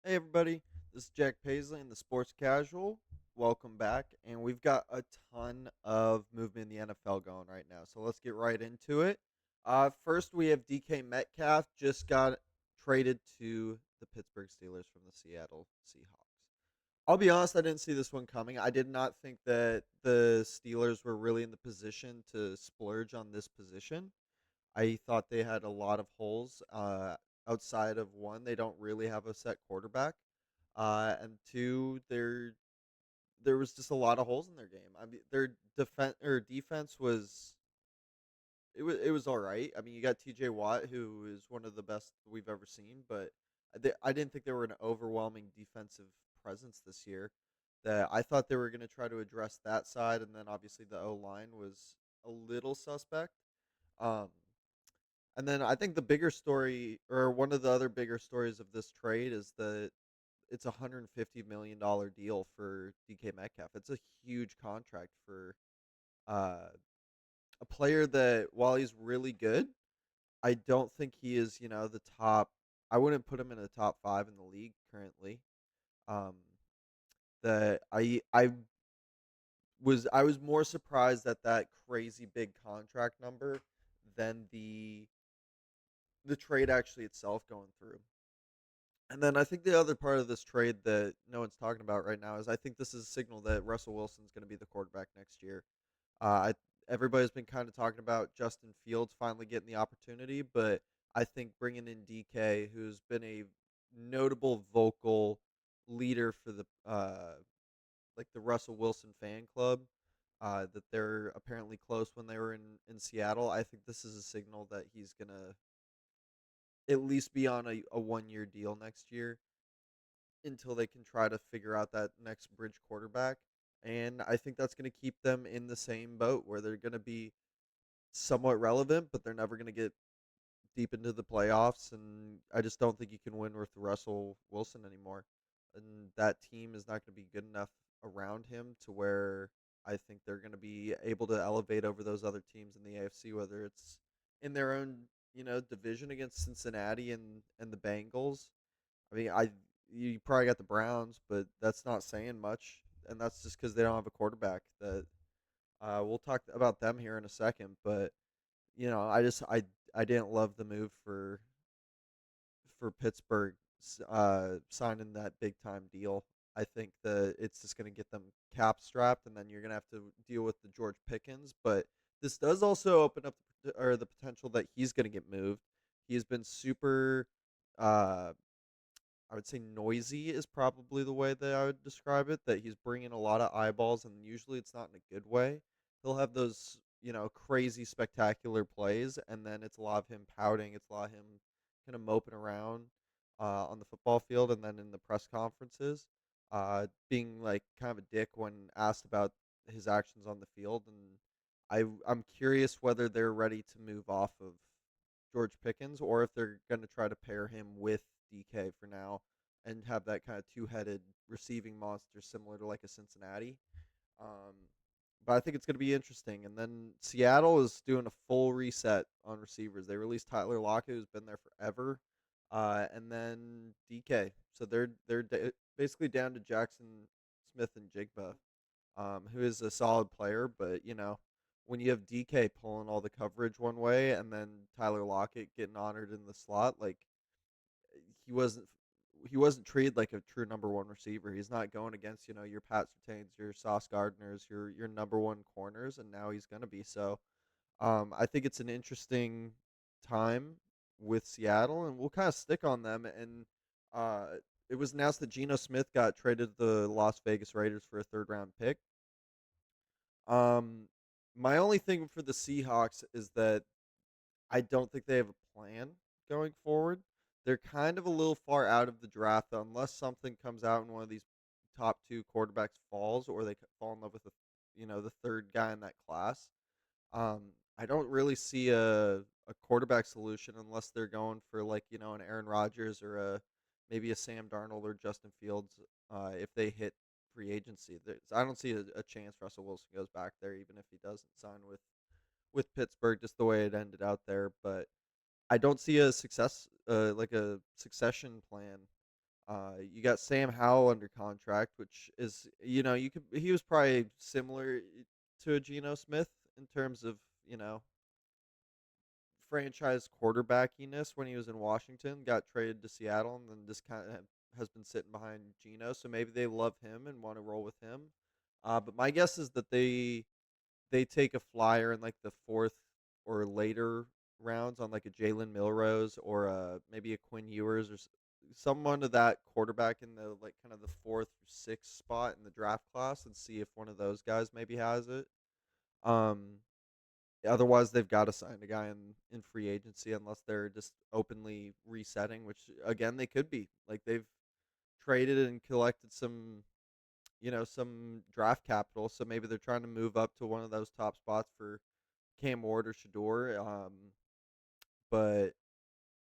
Hey everybody, this is Jack Paisley in the Sports Casual. Welcome back, and we've got a ton of movement in the NFL going right now. So let's get right into it. First, we have DK Metcalf just got traded to the Pittsburgh Steelers from the Seattle Seahawks. I'll be honest, I didn't see this one coming. I did not think that the Steelers were really in the position to splurge on this position. I thought they had a lot of holes. Outside of one, they don't really have a set quarterback, and two, there was just a lot of holes in their game. I mean, their defense was it was all right. I mean, you got T.J. Watt, who is one of the best we've ever seen, but I didn't think they were an overwhelming defensive presence this year. That I thought they were going to try to address that side, and then obviously the O line was a little suspect. Um, and then I think the bigger story, or one of the other bigger stories of this trade, is that it's a $150 million deal for DK Metcalf. It's a huge contract for uh, a player that, while he's really good, I don't think he is, the top. I wouldn't put him in the top five in the league currently. Um, that I was more surprised at that crazy big contract number than the trade actually itself going through. And then I think the other part of this trade that no one's talking about right now is I think this is a signal that Russell Wilson's going to be the quarterback next year. I Everybody's been kind of talking about Justin Fields finally getting the opportunity, but I think bringing in DK, who's been a notable vocal leader for the the Russell Wilson fan club, that they're apparently close when they were in Seattle. I think this is a signal that he's gonna at least be on a 1 year deal next year until they can try to figure out that next bridge quarterback. And I think that's going to keep them in the same boat where they're going to be somewhat relevant, but they're never going to get deep into the playoffs. And I just don't think you can win with Russell Wilson anymore. And that team is not going to be good enough around him to where I think they're going to be able to elevate over those other teams in the AFC, whether it's in their own, division against Cincinnati and the Bengals. I mean, I you probably got the Browns, but that's not saying much, and that's just because they don't have a quarterback. That we'll talk about them here in a second, but I didn't love the move for Pittsburgh signing that big time deal. I think that it's just going to get them cap strapped, and then you're going to have to deal with the George Pickens. But this does also open up the potential that he's going to get moved. He has been super uh, I would say noisy is probably the way that I would describe it. That he's bringing a lot of eyeballs, and usually it's not in a good way. He'll have those, crazy spectacular plays, and then it's a lot of him pouting. It's a lot of him kind of moping around on the football field, and then in the press conferences, being like kind of a dick when asked about his actions on the field. And I'm curious whether they're ready to move off of George Pickens, or if they're going to try to pair him with DK for now and have that kind of two-headed receiving monster similar to like a Cincinnati. Um, but I think it's going to be interesting. And then Seattle is doing a full reset on receivers. They released Tyler Lockett, who's been there forever, and then DK. So they're basically down to Jackson Smith and Jigba, who is a solid player, but when you have DK pulling all the coverage one way and then Tyler Lockett getting honored in the slot, like he wasn't he wasn't treated like a true number one receiver. He's not going against your Pat Surtains, your Sauce Gardners, your number one corners, and now he's gonna be. So I think it's an interesting time with Seattle, and we'll kind of stick on them. And uh, it was announced that Geno Smith got traded to the Las Vegas Raiders for a third round pick. Um, my only thing for the Seahawks is that I don't think they have a plan going forward. They're kind of a little far out of the draft unless something comes out and one of these top two quarterbacks falls, or they fall in love with the third guy in that class. Um, I don't really see a quarterback solution unless they're going for like an Aaron Rodgers or a maybe a Sam Darnold or Justin Fields. If they hit free agency, I don't see a chance Russell Wilson goes back there, even if he doesn't sign with Pittsburgh, just the way it ended out there. But I don't see a succession plan You got Sam Howell under contract, which is, he was probably similar to a Geno Smith in terms of, you know, franchise quarterbackiness when he was in Washington, got traded to Seattle, and then just kind of has been sitting behind Geno. So maybe they love him and want to roll with him. But my guess is that they take a flyer in like the fourth or later rounds on like a Jalen Milrose or maybe a Quinn Ewers or someone of that quarterback in the like kind of the fourth or sixth spot in the draft class and see if one of those guys maybe has it. Um, Otherwise, they've got to sign a guy in free agency unless they're just openly resetting, which again they could be. Like they've traded and collected some draft capital, so maybe they're trying to move up to one of those top spots for Cam Ward or Shador. But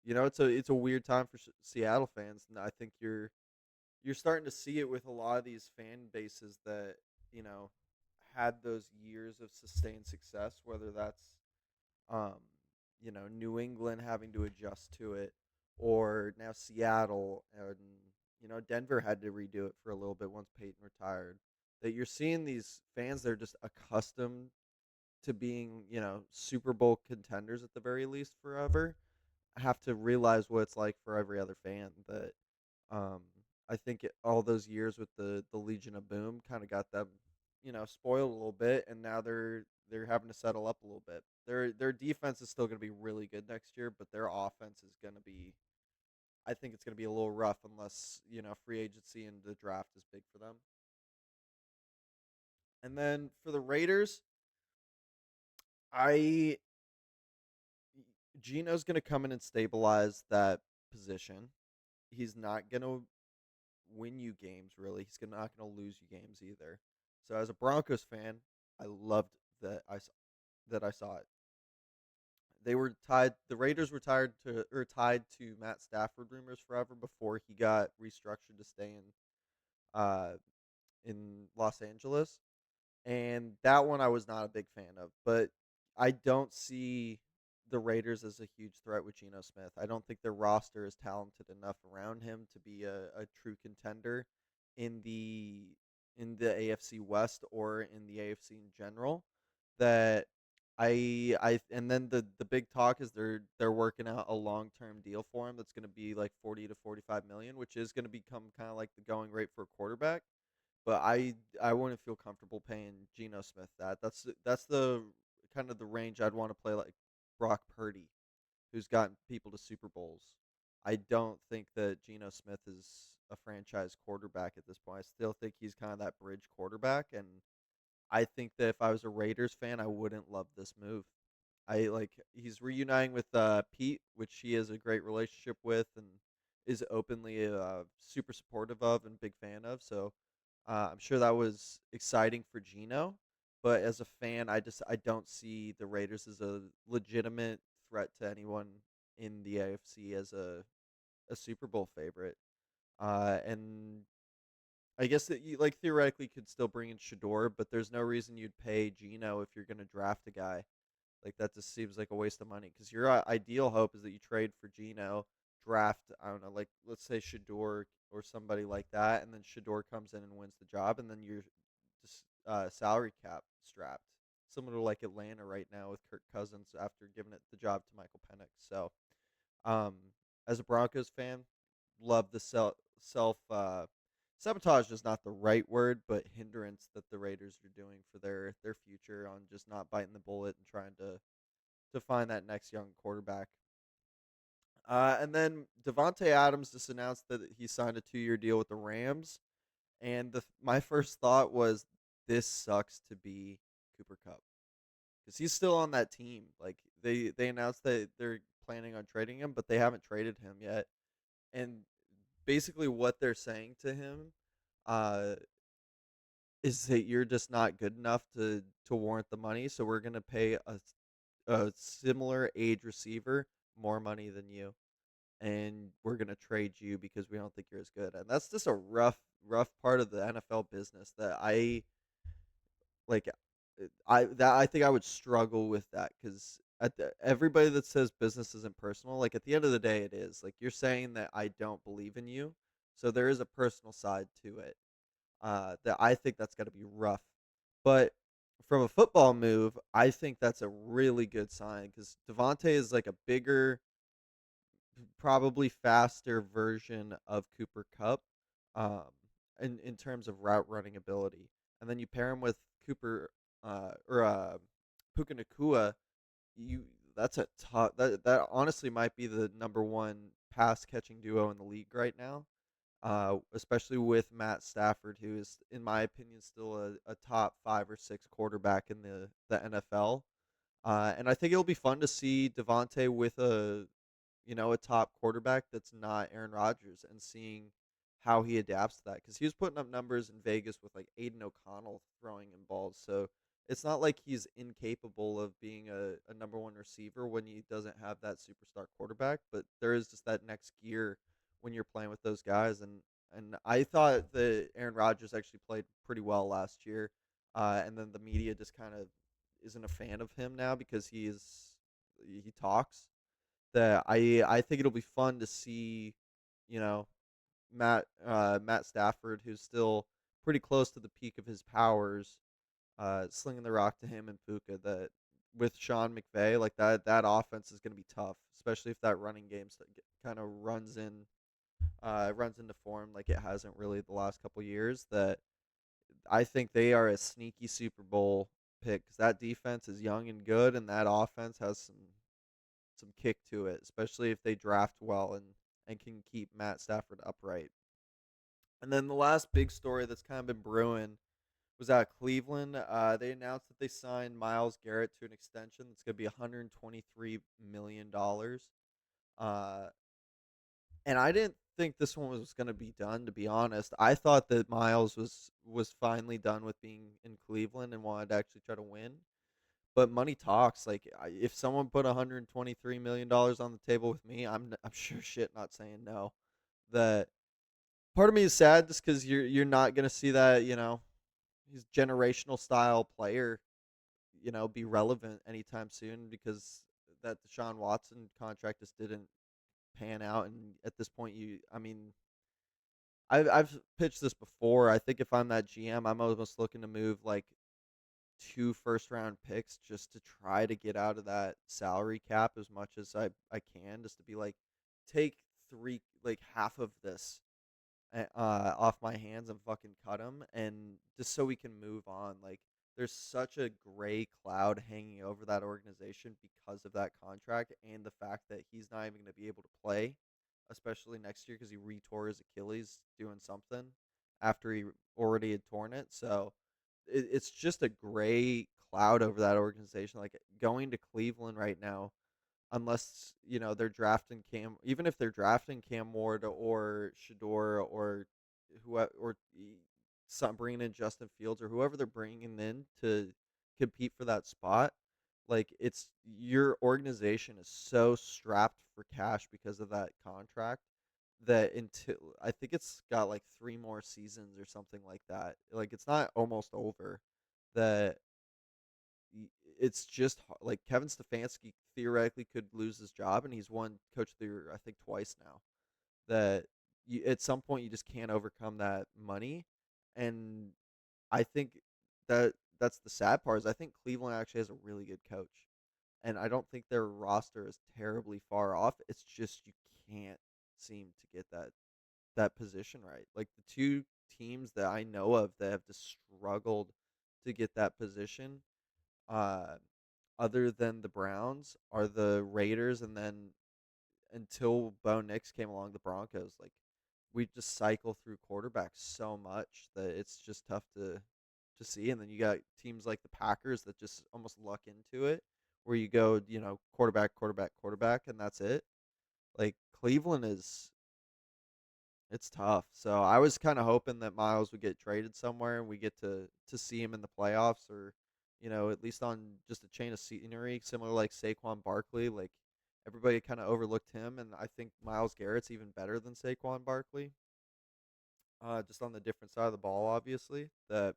it's a weird time for Seattle fans, and I think you're starting to see it with a lot of these fan bases that you know had those years of sustained success, whether that's um, New England having to adjust to it, or now Seattle and Denver had to redo it for a little bit once Peyton retired. That you're seeing these fans that are just accustomed to being, Super Bowl contenders at the very least forever, have to realize what it's like for every other fan. That um, I think all those years with the Legion of Boom kind of got them, spoiled a little bit, and now they're having to settle up a little bit. Their defense is still going to be really good next year, but their offense is going to be. I think it's going to be a little rough unless free agency and the draft is big for them. And then for the Raiders, I Gino's going to come in and stabilize that position. He's not going to win you games really. Not going to lose you games either. So as a Broncos fan, I loved that I saw it. They were tied. The Raiders were tied to Matt Stafford rumors forever before he got restructured to stay uh in Los Angeles, and that one I was not a big fan of. But I don't see the Raiders as a huge threat with Geno Smith. I don't think their roster is talented enough around him to be a true contender in the AFC West or in the AFC in general. That and then the big talk is they're working out a long term deal for him that's going to be like 40 to 45 million, which is going to become kind of like the going rate for a quarterback. But I wouldn't feel comfortable paying Geno Smith that. That's the kind of the range I'd want to play like Brock Purdy, who's gotten people to Super Bowls. I don't think that Geno Smith is a franchise quarterback at this point. I still think he's kind of that bridge quarterback, and I think that if I was a Raiders fan, I wouldn't love this move. I like he's reuniting with Pete, which he has a great relationship with and is openly super supportive of and big fan of. So I'm sure that was exciting for Geno. But as a fan, I don't see the Raiders as a legitimate threat to anyone in the AFC as a Super Bowl favorite. And I guess that you like theoretically could still bring in Shador, but there's no reason you'd pay Geno if you're going to draft a guy. Like that just seems like a waste of money because your ideal hope is that you trade for Geno, draft I don't know, like let's say Shador or somebody like that, and then Shador comes in and wins the job, and then you're just salary cap strapped, similar to like Atlanta right now with Kirk Cousins after giving it the job to Michael Penix. So, um, as a Broncos fan, love the self sabotage is not the right word, but hindrance that the Raiders are doing for their future on just not biting the bullet and trying to find that next young quarterback. And then Davante Adams just announced that he signed a 2-year deal with the Rams, and my first thought was this sucks to be Cooper Cup because he's still on that team. Like they announced that they're planning on trading him, but they haven't traded him yet. And basically, what they're saying to him, uh, is that you're just not good enough to warrant the money. So we're gonna pay a similar age receiver more money than you, and we're gonna trade you because we don't think you're as good. And that's just a rough part of the NFL business that I like. I think I would struggle with that because everybody that says business isn't personal, like at the end of the day, it is. Like you're saying that I don't believe in you, So there is a personal side to it that I think that's got to be rough. But from a football move, I think that's a really good sign because Devontae is like a bigger, probably faster version of Cooper Cup, um, in terms of route running ability. And then you pair him with Cooper or Puka Nakua, you that's a tough that honestly might be the number one pass catching duo in the league right now. Especially with Matt Stafford, who is, in my opinion, still a top 5 or 6 quarterback in the NFL. And I think it'll be fun to see Devontae with a top quarterback that's not Aaron Rodgers and seeing how he adapts to that because he was putting up numbers in Vegas with like Aiden O'Connell throwing in balls. So it's not like he's incapable of being a number one receiver when he doesn't have that superstar quarterback, but there is just that next gear when you're playing with those guys. And I thought that Aaron Rodgers actually played pretty well last year. And then the media just kind of isn't a fan of him now because he talks that I think it'll be fun to see, you know, Matt Stafford, who's still pretty close to the peak of his powers, slinging the rock to him and Puka. That with Sean McVay, like that offense is going to be tough, especially if that running game kind of runs into form like it hasn't really the last couple years. That I think they are a sneaky Super Bowl pick because that defense is young and good, and that offense has some kick to it, especially if they draft well and can keep Matt Stafford upright. And then the last big story that's kind of been brewing was out of Cleveland. They announced that they signed Myles Garrett to an extension that's going to be $123 million. Uh, and I didn't think this one was going to be done. To be honest, I thought that Miles was finally done with being in Cleveland and wanted to actually try to win. But money talks. Like if someone put $123 million on the table with me, I'm sure shit not saying no. That part of me is sad just because you're not gonna see that he's generational style player be relevant anytime soon because that Deshaun Watson contract just didn't pan out. And at this point, I mean, I've pitched this before. I think if I'm that GM, I'm almost looking to move like 2 first round picks just to try to get out of that salary cap as much as I can, just to be like, take three, like half of this off my hands and fucking cut him, and just so we can move on. Like, there's such a gray cloud hanging over that organization because of that contract and the fact that he's not even going to be able to play, especially next year because he retore his Achilles doing something after he already had torn it. So it's just a gray cloud over that organization. Like going to Cleveland right now, unless they're drafting Cam, even if they're drafting Cam Ward or Shador or whoever, or some bringing in Justin Fields or whoever they're bringing in to compete for that spot. Like it's your organization is so strapped for cash because of that contract that until I think it's got like 3 more seasons or something like that. Like it's not almost over. That it's just like Kevin Stefanski theoretically could lose his job, and he's won coach of the year I think twice now. That at some point you just can't overcome that money, and I think that's the sad part is I think Cleveland actually has a really good coach, and I don't think their roster is terribly far off. It's just you can't seem to get that position right. Like the two teams that I know of that have just struggled to get that position, uh, other than the Browns, are the Raiders, and then until Bo Nix came along, the Broncos. Like we just cycle through quarterbacks so much that it's just tough to see. And then you got teams like the Packers that just almost luck into it, where you go, quarterback, quarterback, quarterback, and that's it. Like Cleveland is it's tough. So I was kind of hoping that Miles would get traded somewhere and we get to see him in the playoffs, or at least on just a chain of scenery, similar like Saquon Barkley. Like everybody kind of overlooked him, and I think Miles Garrett's even better than Saquon Barkley. Just on the different side of the ball, obviously. That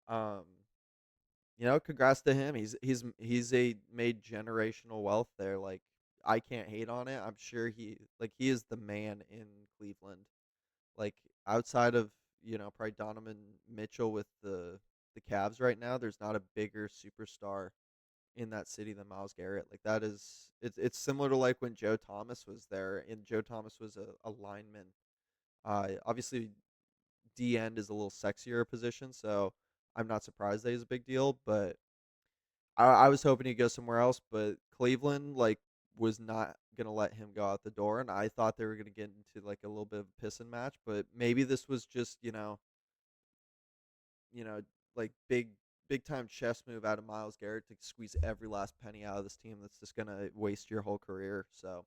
um, congrats to him. He's a made generational wealth there. Like I can't hate on it. I'm sure he is the man in Cleveland. Like outside of probably Donovan Mitchell with the Cavs right now, there's not a bigger superstar in that city than Myles Garrett. Like that is it's similar to like when Joe Thomas was there, and Joe Thomas was a lineman. Obviously D end is a little sexier position, so I'm not surprised that he's a big deal. But I was hoping he'd go somewhere else, but Cleveland like was not gonna let him go out the door, and I thought they were gonna get into like a little bit of a pissing match. But maybe this was just you know like big time chess move out of Myles Garrett to squeeze every last penny out of this team that's just gonna waste your whole career. So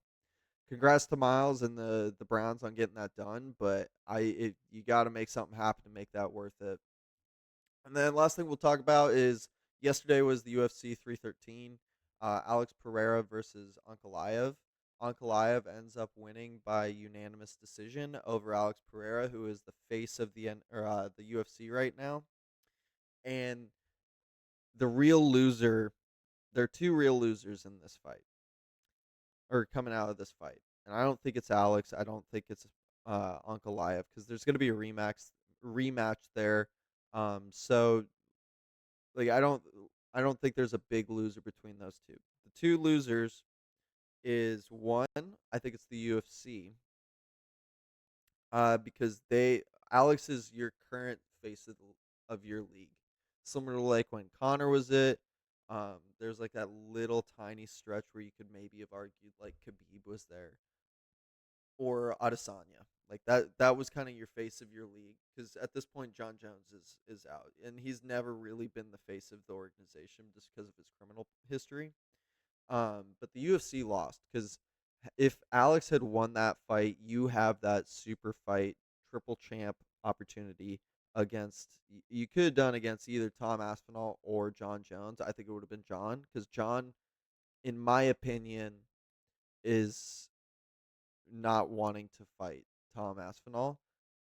congrats to Miles and the Browns on getting that done, but you got to make something happen to make that worth it. And then last thing we'll talk about is yesterday was the UFC 313, Alex Pereira versus Ankalaev. Ankalaev ends up winning by unanimous decision over Alex Pereira, who is the face of the UFC right now. And the real loser, there are two real losers in this fight, or coming out of this fight. And I don't think it's Alex. I don't think it's Ankalaev because there's going to be a rematch there. So like I don't think there's a big loser between those two. The two losers is one, I think it's the UFC, because they Alex is your current face of your league, similar to like when Connor was it. There's like that little tiny stretch where you could maybe have argued like Khabib was there or Adesanya. Like that was kind of your face of your league because at this point Jon Jones is out and he's never really been the face of the organization just because of his criminal history. But the UFC lost because if Alex had won that fight, you have that super fight triple champ opportunity against you could have done against either Tom Aspinall or Jon Jones. I think it would have been Jon because Jon, in my opinion, is not wanting to fight Tom Aspinall.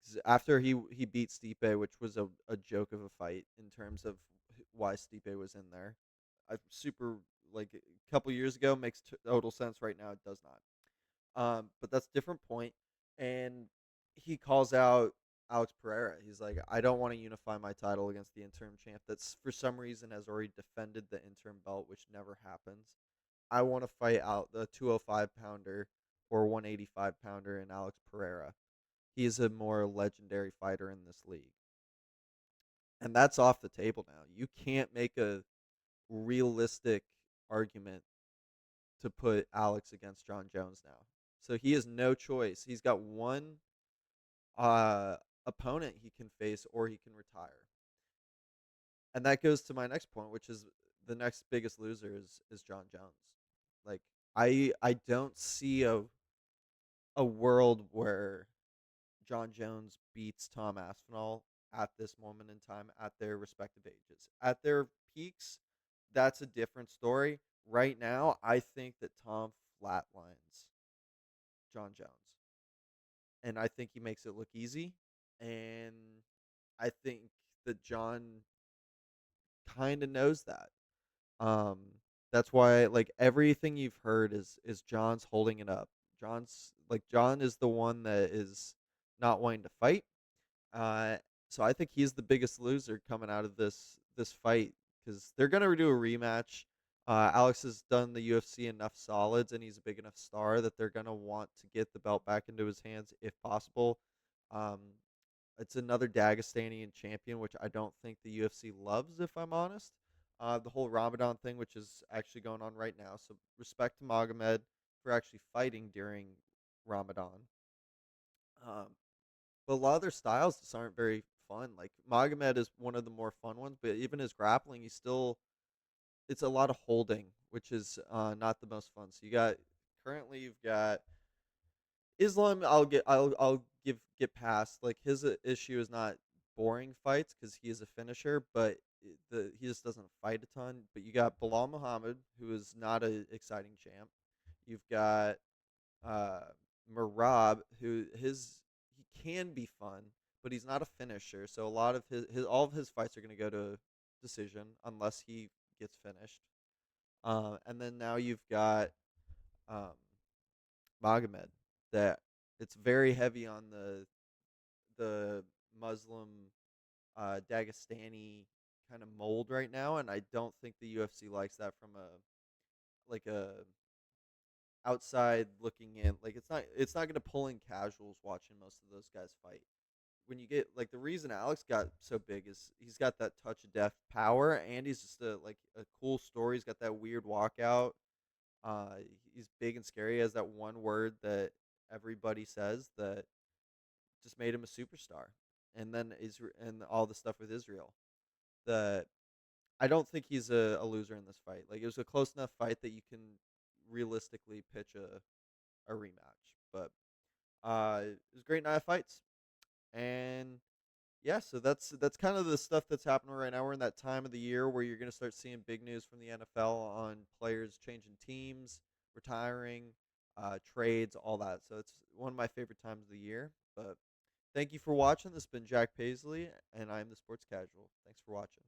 'Cause after he beat Stipe, which was a joke of a fight in terms of why Stipe was in there. I super like a couple years ago makes total sense. Right now, it does not. But that's a different point. And he calls out Alex Pereira. He's like, I don't want to unify my title against the interim champ. That's for some reason has already defended the interim belt, which never happens. I want to fight out the 205 pounder or 185 pounder in Alex Pereira. He is a more legendary fighter in this league. And that's off the table now. You can't make a realistic argument to put Alex against Jon Jones now. So he has no choice. He's got one uh, opponent he can face or he can retire. And that goes to my next point, which is the next biggest loser is Jon Jones. Like I don't see a world where Jon Jones beats Tom Aspinall at this moment in time at their respective ages. At their peaks, that's a different story. Right now, I think that Tom flatlines Jon Jones. And I think he makes it look easy. And I think that Jon kind of knows that. Um, that's why like everything you've heard is Jon's holding it up. Jon is the one that is not wanting to fight. Uh, so I think he's the biggest loser coming out of this fight because they're gonna do a rematch. Alex has done the UFC enough solids, and he's a big enough star that they're gonna want to get the belt back into his hands if possible. Um, it's another Dagestanian champion, which I don't think the UFC loves, if I'm honest. The whole Ramadan thing, which is actually going on right now. So respect to Magomed for actually fighting during Ramadan. Um, but a lot of their styles just aren't very fun. Like Magomed is one of the more fun ones, but even his grappling, it's a lot of holding, which is not the most fun. So you've got Islam. I'll get past. Like his issue is not boring fights because he is a finisher, but he just doesn't fight a ton. But you got Bilal Muhammad, who is not an exciting champ. You've got uh, Marab, he can be fun, but he's not a finisher. So a lot of his all of his fights are going to go to decision unless he gets finished. And then now you've got um, Magomed that it's very heavy on the Muslim Dagestani kind of mold right now, and I don't think the UFC likes that from a outside looking in. Like it's not going to pull in casuals watching most of those guys fight. When you get like the reason Alex got so big is he's got that touch of death power, and he's just a cool story. He's got that weird walkout. Uh, he's big and scary. He has that one word that everybody says that just made him a superstar. And then Israel and all the stuff with Israel. The I don't think he's a loser in this fight. Like it was a close enough fight that you can realistically pitch a rematch. But it was a great night of fights. And yeah, so that's kind of the stuff that's happening right now. We're in that time of the year where you're going to start seeing big news from the NFL on players changing teams, retiring, trades, all that. So it's one of my favorite times of the year. But thank you for watching. This has been Jack Paisley, and I'm the Sports Casual. Thanks for watching.